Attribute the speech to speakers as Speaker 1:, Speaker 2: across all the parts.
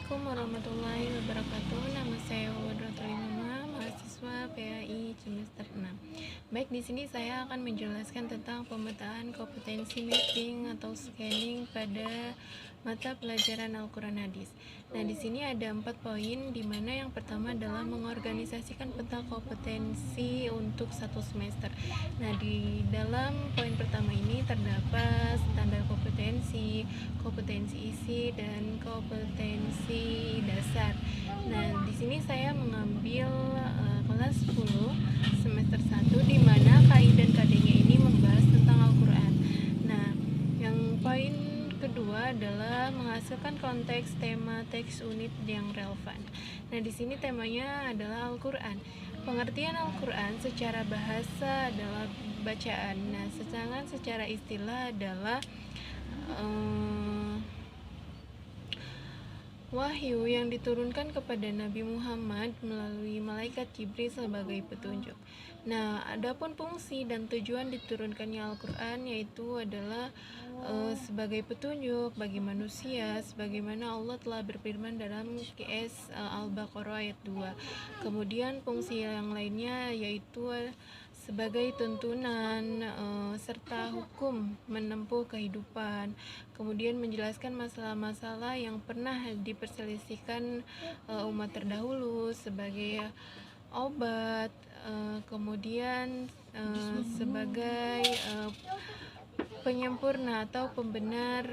Speaker 1: Assalamualaikum warahmatullahi wabarakatuh. Nama saya Wadratul Imamah, mahasiswa PAI semester 6. Baik, di sini saya akan menjelaskan tentang pemetaan kompetensi mapping atau scanning pada mata pelajaran Al-Quran Hadis. Nah, di sini ada 4 poin, di mana yang pertama adalah mengorganisasikan peta kompetensi untuk satu semester. Nah, di dalam poin pertama ini terdapat standar kompetensi, kompetensi isi, dan kompetensi dasar. Nah, di sini saya mengambil kelas 10 semester 1, di mana KI dan KD-nya ini membahas tentang Al-Quran. Nah, yang poin kedua adalah menghasilkan konteks tema teks unit yang relevan. Nah, di sini temanya adalah Al-Quran. Pengertian Al-Quran secara bahasa adalah bacaan. Nah, sedangkan secara istilah adalah wahyu yang diturunkan kepada Nabi Muhammad melalui malaikat Jibril sebagai petunjuk. Nah, adapun fungsi dan tujuan diturunkannya Al-Quran yaitu adalah sebagai petunjuk bagi manusia, sebagaimana Allah telah berfirman dalam QS Al-Baqarah ayat 2. Kemudian fungsi yang lainnya yaitu sebagai tuntunan serta hukum menempuh kehidupan, kemudian menjelaskan masalah-masalah yang pernah diperselisihkan umat terdahulu sebagai obat, kemudian sebagai penyempurna atau pembenar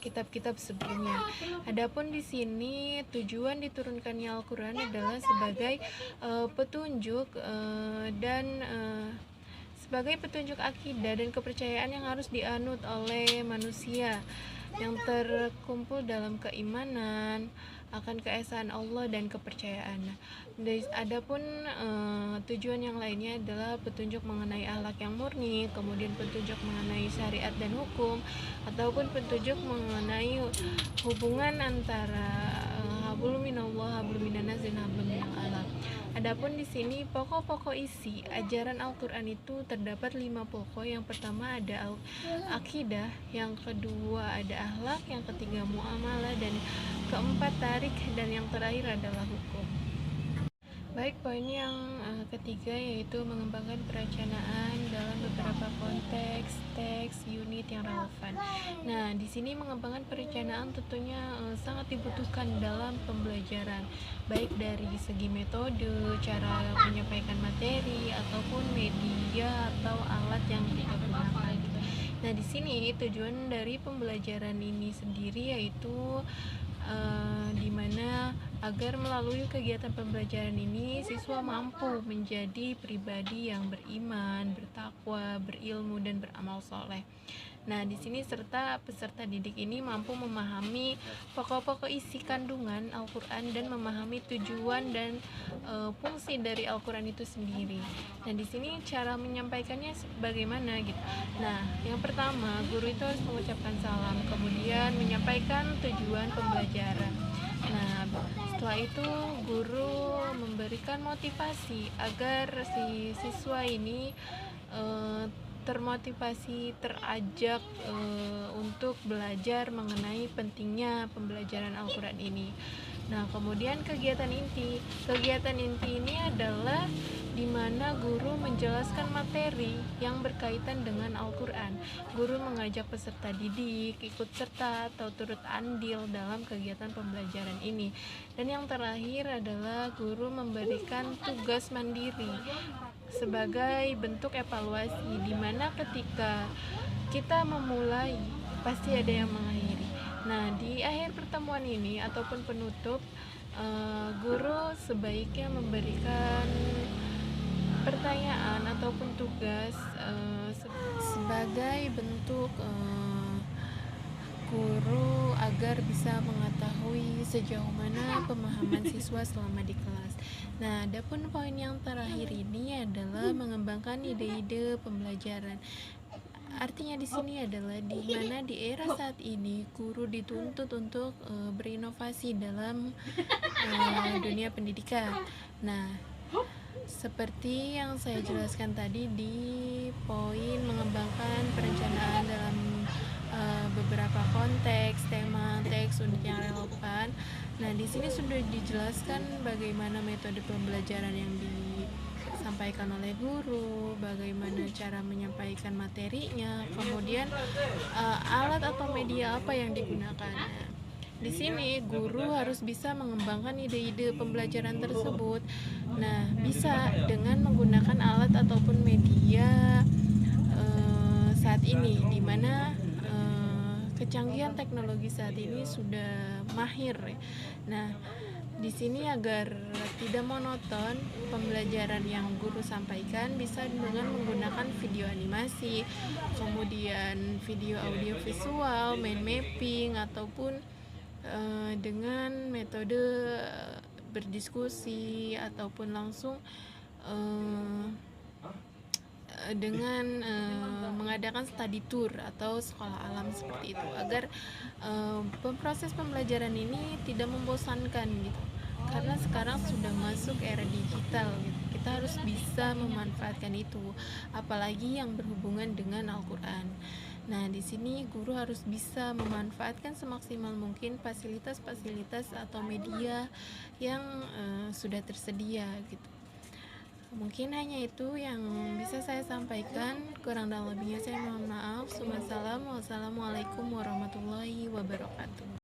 Speaker 1: kitab-kitab sebelumnya. Adapun di sini tujuan diturunkannya Al-Quran adalah sebagai petunjuk dan sebagai petunjuk akidah dan kepercayaan yang harus dianut oleh manusia yang terkumpul dalam keimanan akan keesaan Allah dan kepercayaan. Adapun tujuan yang lainnya adalah petunjuk mengenai akhlak yang murni, kemudian petunjuk mengenai syariat dan hukum, ataupun petunjuk mengenai hubungan antara hablum minallah, hablum minannas, dan hablum minal alam. Adapun di sini pokok-pokok isi ajaran Al-Quran itu terdapat 5 pokok. Yang pertama ada akidah, yang kedua ada akhlak, yang ketiga muamalah, dan keempat tarik, dan yang terakhir adalah hukum. Baik, poin yang ketiga yaitu mengembangkan perencanaan dalam beberapa konteks teks unit yang relevan. Nah, di sini mengembangkan perencanaan tentunya sangat dibutuhkan dalam pembelajaran, baik dari segi metode, cara menyampaikan materi, ataupun media atau alat yang kita gunakan. Nah, di sini tujuan dari pembelajaran ini sendiri yaitu di mana agar melalui kegiatan pembelajaran ini siswa mampu menjadi pribadi yang beriman, bertakwa, berilmu, dan beramal soleh. Nah, di sini serta peserta didik ini mampu memahami pokok-pokok isi kandungan Al-Quran dan memahami tujuan dan fungsi dari Al-Quran itu sendiri. Nah, di sini cara menyampaikannya bagaimana gitu. Nah, yang pertama, guru itu harus mengucapkan salam, kemudian menyampaikan tujuan pembelajaran. Nah, setelah itu guru memberikan motivasi agar si siswa ini termotivasi, terajak untuk belajar mengenai pentingnya pembelajaran Al-Quran ini. Nah, kemudian kegiatan inti ini adalah di mana guru menjelaskan materi yang berkaitan dengan Al-Quran. Guru mengajak peserta didik ikut serta atau turut andil dalam kegiatan pembelajaran ini. Dan yang terakhir adalah guru memberikan tugas mandiri sebagai bentuk evaluasi, di mana ketika kita memulai pasti ada yang mengakhiri. Nah, di akhir pertemuan ini ataupun penutup, guru sebaiknya memberikan pertanyaan ataupun tugas sebagai bentuk guru agar bisa mengetahui sejauh mana pemahaman siswa selama di kelas. Nah, adapun poin yang terakhir ini adalah mengembangkan ide-ide pembelajaran. Artinya di sini adalah di mana di era saat ini guru dituntut untuk berinovasi dalam dunia pendidikan. Nah, seperti yang saya jelaskan tadi di poin mengembangkan perencanaan dalam beberapa konteks, tema, teks, unit yang relevan. Nah, di sini sudah dijelaskan bagaimana metode pembelajaran yang disampaikan oleh guru, bagaimana cara menyampaikan materinya, kemudian alat atau media apa yang digunakan. Nah, di sini guru harus bisa mengembangkan ide-ide pembelajaran tersebut. Nah, bisa dengan menggunakan alat ataupun media saat ini, di mana kecanggihan teknologi saat ini sudah mahir. Nah, di sini agar tidak monoton, pembelajaran yang guru sampaikan bisa dengan menggunakan video animasi, kemudian video audio visual, mind mapping, ataupun dengan metode berdiskusi ataupun langsung dengan mengadakan study tour atau sekolah alam seperti itu, agar proses pembelajaran ini tidak membosankan gitu, karena sekarang sudah masuk era digital gitu. Kita harus bisa memanfaatkan itu, apalagi yang berhubungan dengan Al-Quran. Nah, di sini guru harus bisa memanfaatkan semaksimal mungkin fasilitas-fasilitas atau media yang sudah tersedia gitu. Mungkin hanya itu yang bisa saya sampaikan. Kurang dan lebihnya saya mohon maaf. Wassalamualaikum warahmatullahi wabarakatuh.